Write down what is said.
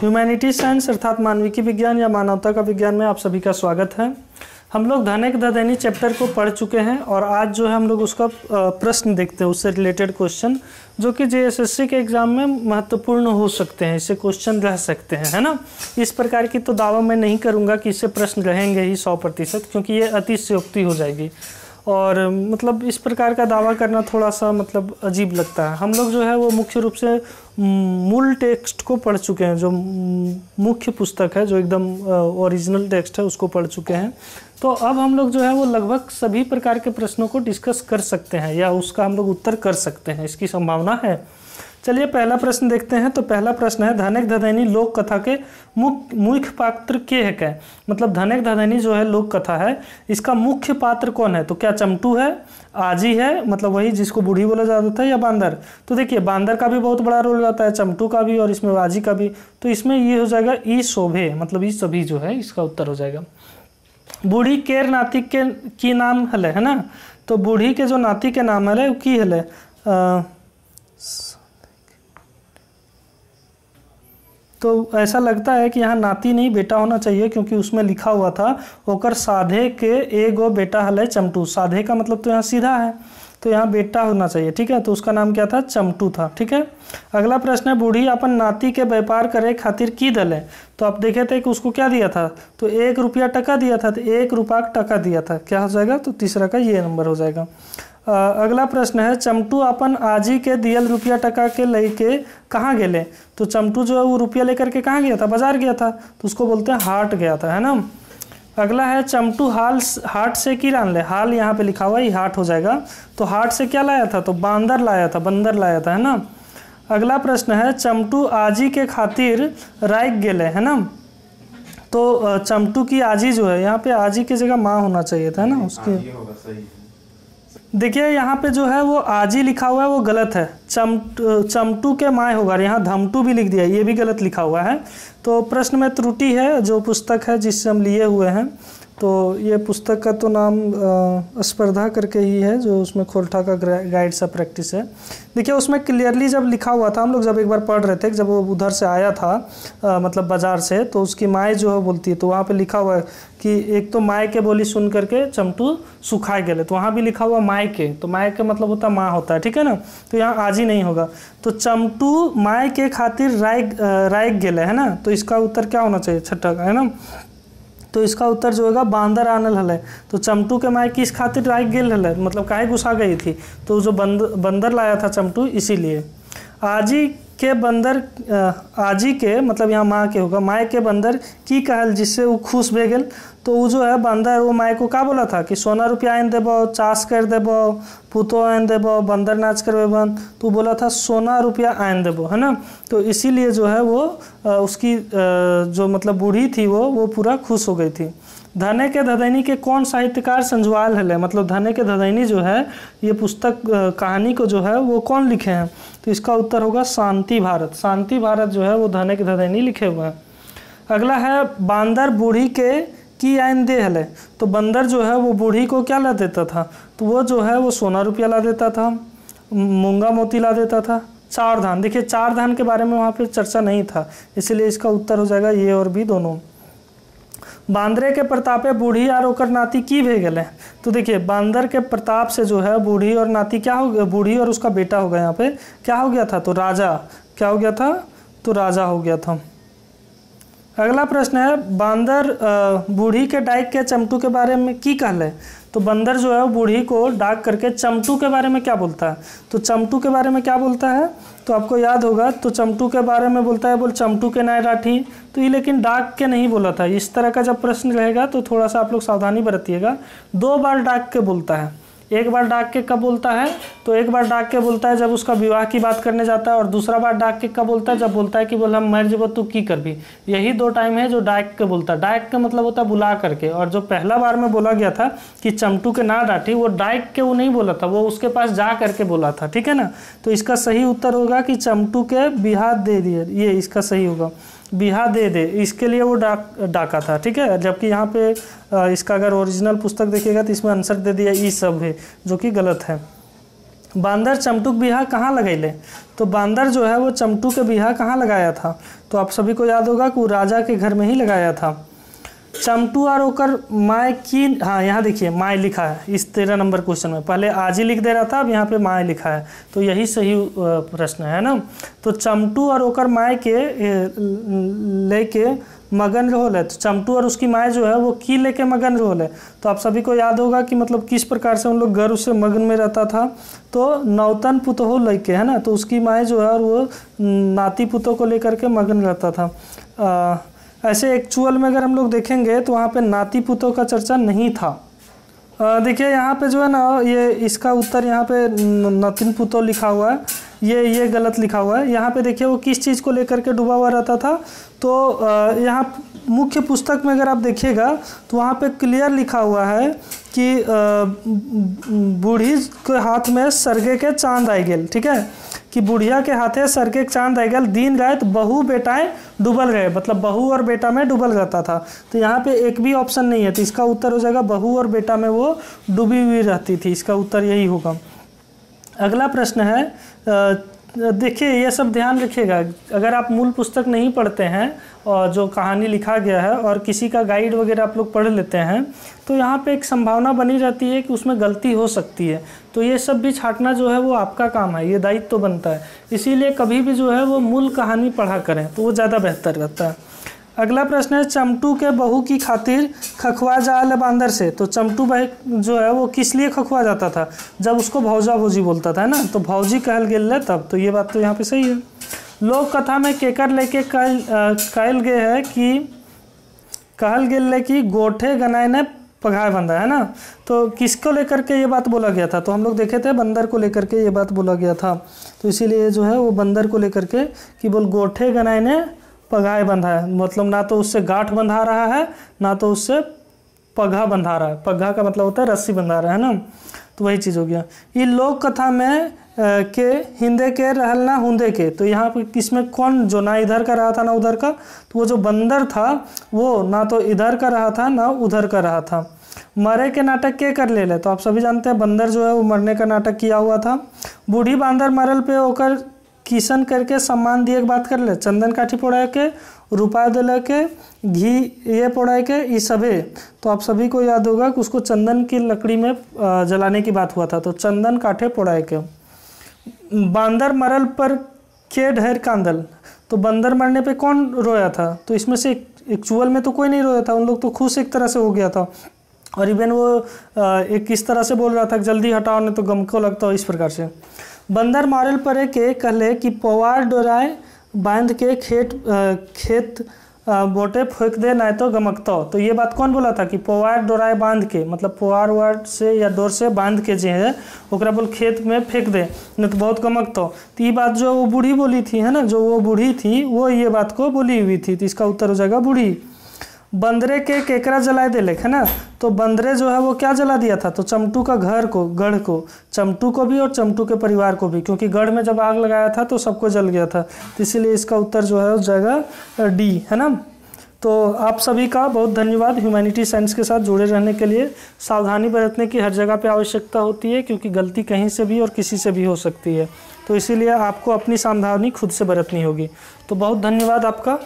Humanities science अर्थात मानविकी विज्ञान या मानवता का विज्ञान में आप सभी का स्वागत है। हम लोग धनिक धदैनी चैप्टर को पढ़ चुके हैं और आज जो है हम लोग उसका प्रश्न देखते हैं, उससे रिलेटेड क्वेश्चन जो कि जेएसएससी के एग्ज़ाम में महत्वपूर्ण हो सकते हैं, इससे क्वेश्चन रह सकते हैं, है ना। इस प्रकार की तो दावा मैं नहीं करूँगा कि इससे प्रश्न रहेंगे ही 100%, क्योंकि ये अतिशयोक्ति हो जाएगी और मतलब इस प्रकार का दावा करना थोड़ा सा मतलब अजीब लगता है। हम लोग जो है वो मुख्य रूप से मूल टेक्स्ट को पढ़ चुके हैं, जो मुख्य पुस्तक है, जो एकदम ओरिजिनल टेक्स्ट है, उसको पढ़ चुके हैं। तो अब हम लोग जो है वो लगभग सभी प्रकार के प्रश्नों को डिस्कस कर सकते हैं या उसका हम लोग उत्तर कर सकते हैं, इसकी संभावना है। चलिए पहला प्रश्न देखते हैं। तो पहला प्रश्न है, धनिक धदैनी लोक कथा के मुख्य पात्र के है क्या? मतलब धनिक धदैनी जो है लोक कथा है, इसका मुख्य पात्र कौन है? तो क्या चमटू है, आजी है, मतलब वही जिसको बूढ़ी बोला जाता है, या बांदर? तो देखिए बांदर का भी बहुत बड़ा रोल जाता है, चमटू का भी और इसमें आजी का भी। तो इसमें ये हो जाएगा ई शोभे, मतलब ये सभी जो है इसका उत्तर हो जाएगा। बूढ़ी केर नाती के की नाम हले, है ना। तो बूढ़ी के जो नाती के नाम हले वो की हले, तो ऐसा लगता है कि यहाँ नाती नहीं बेटा होना चाहिए, क्योंकि उसमें लिखा हुआ था ओकर साधे के एगो बेटा हले चमटू। साधे का मतलब तो यहाँ सीधा है, तो यहाँ बेटा होना चाहिए, ठीक है। तो उसका नाम क्या था? चमटू था, ठीक है। अगला प्रश्न है, बूढ़ी अपन नाती के व्यापार करे खातिर की दले? तो आप देखे थे कि उसको क्या दिया था? तो 1 रुपया टका दिया था, तो 1 रुपया टका दिया था, क्या हो जाएगा? तो तीसरा का ये नंबर हो जाएगा। अगला प्रश्न है, चमटू अपन आजी के दियल रुपया टका के लेके कहाँ गेले? तो चमटू जो है वो रुपया लेकर के कहाँ गया था? बाजार गया था, तो उसको बोलते हैं हाट गया था, है ना। अगला है, चमटू हाट से की लान ले? हाल यहाँ पे लिखा हुआ है, ये हाट हो जाएगा। तो हाट से क्या लाया था? तो बांदर लाया था, बंदर लाया था, है ना। अगला प्रश्न है, चमटू आजी के खातिर राइक गेले, है ना। तो चमटू की आजी जो है, यहाँ पे आजी की जगह माँ होना चाहिए था, है ना उसके। देखिए यहाँ पे जो है वो आजी लिखा हुआ है, वो गलत है। चमटू के माए होगा, यहाँ धमटू भी लिख दिया, ये भी गलत लिखा हुआ है। तो प्रश्न में त्रुटि है, जो पुस्तक है जिससे हम लिए हुए हैं। तो ये पुस्तक का तो नाम स्पर्धा करके ही है, जो उसमें खोरठा का गाइड सा प्रैक्टिस है। देखिए उसमें क्लियरली जब लिखा हुआ था, हम लोग जब एक बार पढ़ रहे थे, जब वो उधर से आया था मतलब बाज़ार से, तो उसकी माए जो है बोलती है, तो वहाँ पे लिखा हुआ है कि एक तो माए के बोली सुन करके चमटू सुखाए गए, तो वहाँ भी लिखा हुआ माए के, तो माए के मतलब होता माँ होता है, ठीक है ना। तो यहाँ आजी नहीं होगा। तो चमटू माए के खातिर राइक गेले, है ना। तो इसका उत्तर क्या होना चाहिए? छठा का, है ना। तो इसका उत्तर जो होगा बांदर आनल हले। तो चमटू के माए किस खातिर राइक गेल हले, मतलब काहे गुस्सा गई थी? तो जो बंदर लाया था चमटू, इसीलिए। आजी के बंदर, आजी के मतलब यहाँ माँ के होगा, माए के बंदर की कहल जिससे वो खुश भे गेल। तो वो जो है बंदर वो माए को क्या बोला था कि सोना रुपया आन देबो, चाष कर देबो, पुतो आन देबो, बंदर नाच करवेबन। तो बोला था सोना रुपया आन देबो, है ना। तो इसीलिए जो है वो उसकी जो मतलब बूढ़ी थी वो पूरा खुश हो गई थी। धने के धदैनी के कौन साहित्यकार संजवाल हले? मतलब धने के धदैनी जो है ये पुस्तक कहानी को जो है वो कौन लिखे हैं? तो इसका उत्तर होगा शांति भारत। शांति भारत जो है वो धने के धदैनी लिखे हुए हैं। अगला है, बांदर बूढ़ी के की आइन दे हले? तो बंदर जो है वो बूढ़ी को क्या ला देता था? तो वो जो है वो सोना रुपया ला देता था, मूंगा मोती ला देता था, चार धान। देखिए चार धान के बारे में वहाँ पे चर्चा नहीं था, इसलिए इसका उत्तर हो जाएगा ये और भी दोनों। बांदरे के प्रतापे बूढ़ी और ओकर नाती की भे गए? तो देखिए बांदर के प्रताप से जो है बूढ़ी और नाती क्या हो गया? बूढ़ी और उसका बेटा होगा, यहाँ पे क्या हो गया था? तो राजा। क्या हो गया था? तो राजा हो गया था। अगला प्रश्न है, बांदर बूढ़ी के डाक के चमटू के बारे में की कहले? तो बंदर जो है बूढ़ी को डाक करके चमटू के बारे में क्या बोलता है? तो चमटू के बारे में क्या बोलता है? तो आपको याद होगा, तो चमटू के बारे में बोलता है, बोल चमटू के नाय राठी। तो ये लेकिन डाक के नहीं बोला था। इस तरह का जब प्रश्न रहेगा तो थोड़ा सा आप लोग सावधानी बरतिएगा। 2 बार डाक के बोलता है। एक बार डाक के कब बोलता है? तो एक बार डाक के बोलता है जब उसका विवाह की बात करने जाता है, और दूसरा बार डाक के कब बोलता है? जब बोलता है कि बोल हम मर जब तू की कर भी। यही 2 टाइम है जो डाक के बोलता है। डाक का मतलब होता है बुला करके, और जो पहला बार में बोला गया था कि चमटू के ना डांटी, वो डाक के वो नहीं बोला था, वो उसके पास जा करके बोला था, ठीक है ना। तो इसका सही उत्तर होगा कि चमटू के बिहार दे दिए, ये इसका सही होगा, बिहा दे दे। इसके लिए वो डाका था, ठीक है। जबकि यहाँ पे इसका अगर ओरिजिनल पुस्तक देखिएगा तो इसमें आंसर दे दिया ई सब है, जो कि गलत है। बांदर चमटू के बिहा कहाँ लगैले? तो बांदर जो है वो चमटू के बिहा कहाँ लगाया था? तो आप सभी को याद होगा कि वो राजा के घर में ही लगाया था। चमटू और ओकर माय की, हाँ यहाँ देखिए माय लिखा है इस 13 नंबर क्वेश्चन में, पहले आज ही लिख दे रहा था, अब यहाँ पे माय लिखा है, तो यही सही प्रश्न है ना। तो चमटू और ओकर माय के लेके मगन रहोल है, तो चमटू और उसकी माय जो है वो की लेके मगन रहोल है। तो आप सभी को याद होगा कि मतलब किस प्रकार से उन लोग गर्व से मगन में रहता था। तो नौतन पुतहो लेके, है ना, तो उसकी माय जो है वो नाती पुतों को लेकर के मगन रहता था। ऐसे एक्चुअल में अगर हम लोग देखेंगे तो वहाँ पे नाती पुतों का चर्चा नहीं था। देखिए यहाँ पे जो है ना, ये इसका उत्तर यहाँ पे नातिन पुतों लिखा हुआ है, ये गलत लिखा हुआ है। यहाँ पे देखिए वो किस चीज़ को लेकर के डूबा हुआ रहता था। तो यहाँ मुख्य पुस्तक में अगर आप देखिएगा तो वहाँ पे क्लियर लिखा हुआ है कि बूढ़ी के हाथ में सरगे के चांद आई गेल, ठीक है, कि बुढ़िया के हाथे सरगे के चांद आई गेल, दिन रात बहू बेटाएं डूबल रहे, मतलब बहू और बेटा में डूबल रहता था। तो यहाँ पे एक भी ऑप्शन नहीं है, तो इसका उत्तर हो जाएगा बहू और बेटा में वो डूबी हुई रहती थी, इसका उत्तर यही होगा। अगला प्रश्न है, देखिए ये सब ध्यान रखिएगा, अगर आप मूल पुस्तक नहीं पढ़ते हैं और जो कहानी लिखा गया है और किसी का गाइड वगैरह आप लोग पढ़ लेते हैं, तो यहाँ पे एक संभावना बनी रहती है कि उसमें गलती हो सकती है। तो ये सब भी छांटना जो है वो आपका काम है, ये दायित्व तो बनता है। इसीलिए कभी भी जो है वो मूल कहानी पढ़ा करें तो वो ज़्यादा बेहतर रहता है। अगला प्रश्न है, चमटू के बहू की खातिर खखवा जाल बांदर से। तो चमटू भाई जो है वो किस लिए खखवा जाता था? जब उसको भौजा भौजी बोलता था, है ना, तो भौजी कहल गेल तब। तो ये बात तो यहाँ पे सही है। लोक कथा में केकर लेके कहल गए है कि कहल गेल कि गोठे गनाए ने पगाए बंधा, है ना। तो किसको लेकर के ये बात बोला गया था? तो हम लोग देखे थे बंदर को लेकर के ये बात बोला गया था। तो इसीलिए जो है वो बंदर को लेकर के कि बोल गोठे गनाए ने पगाए बंधा है, मतलब ना तो उससे गांठ बंधा रहा है ना तो उससे पगा बंधा रहा है। पगा का मतलब होता है रस्सी बंधा रहा है ना, तो वही चीज़ हो गया। ये लोक कथा में के हिंदे के रहल ना हुंदे के, तो यहाँ पे किसमें कौन जो ना इधर का रहा था ना उधर का? तो वो जो बंदर था वो ना तो इधर का रहा था ना उधर का रहा था। मरे के नाटक के कर ले, तो आप सभी जानते हैं बंदर जो है वो मरने का नाटक किया हुआ था। बूढ़ी बांदर मरल पे होकर किसन करके सम्मान दिए के बात कर ले, चंदन काठी पोड़ा के, रुपया दिला के, घी ये पोड़ा के, ये सभी। तो आप सभी को याद होगा कि उसको चंदन की लकड़ी में जलाने की बात हुआ था। तो चंदन काठे पोड़ा के। बांदर मरल पर के ढेर कांदल, तो बंदर मरने पे कौन रोया था? तो इसमें से एक्चुअल में तो कोई नहीं रोया था, उन लोग तो खुश एक तरह से हो गया था। और इवन वो एक किस तरह से बोल रहा था कि जल्दी हटाओ नहीं तो गम को लगता हो, इस प्रकार से। बंदर मारल परे के कहले कि पवार डोराए बांध के खेत बोटे फेंक दे नहीं तो गमकता। तो ये बात कौन बोला था कि पवार डोराए बांध के, मतलब पवार वार से या डोर से बांध के जो है ओकरा बोल खेत में फेंक दे नहीं तो बहुत गमकता। तो ये बात जो वो बूढ़ी बोली थी, है ना, जो वो बूढ़ी थी वो ये बात को बोली हुई थी। तो इसका उत्तर हो जाएगा बूढ़ी। बंदरे के केकरा जलाए दे लेख, है ना, तो बंदरे जो है वो क्या जला दिया था? तो चमटू का घर को, गढ़ को, चमटू को भी और चमटू के परिवार को भी, क्योंकि गढ़ में जब आग लगाया था तो सबको जल गया था। तो इसीलिए इसका उत्तर जो है हो जाएगा डी, है ना। तो आप सभी का बहुत धन्यवाद ह्यूमैनिटी साइंस के साथ जुड़े रहने के लिए। सावधानी बरतने की हर जगह पे आवश्यकता होती है, क्योंकि गलती कहीं से भी और किसी से भी हो सकती है। तो इसीलिए आपको अपनी सावधानी खुद से बरतनी होगी। तो बहुत धन्यवाद आपका।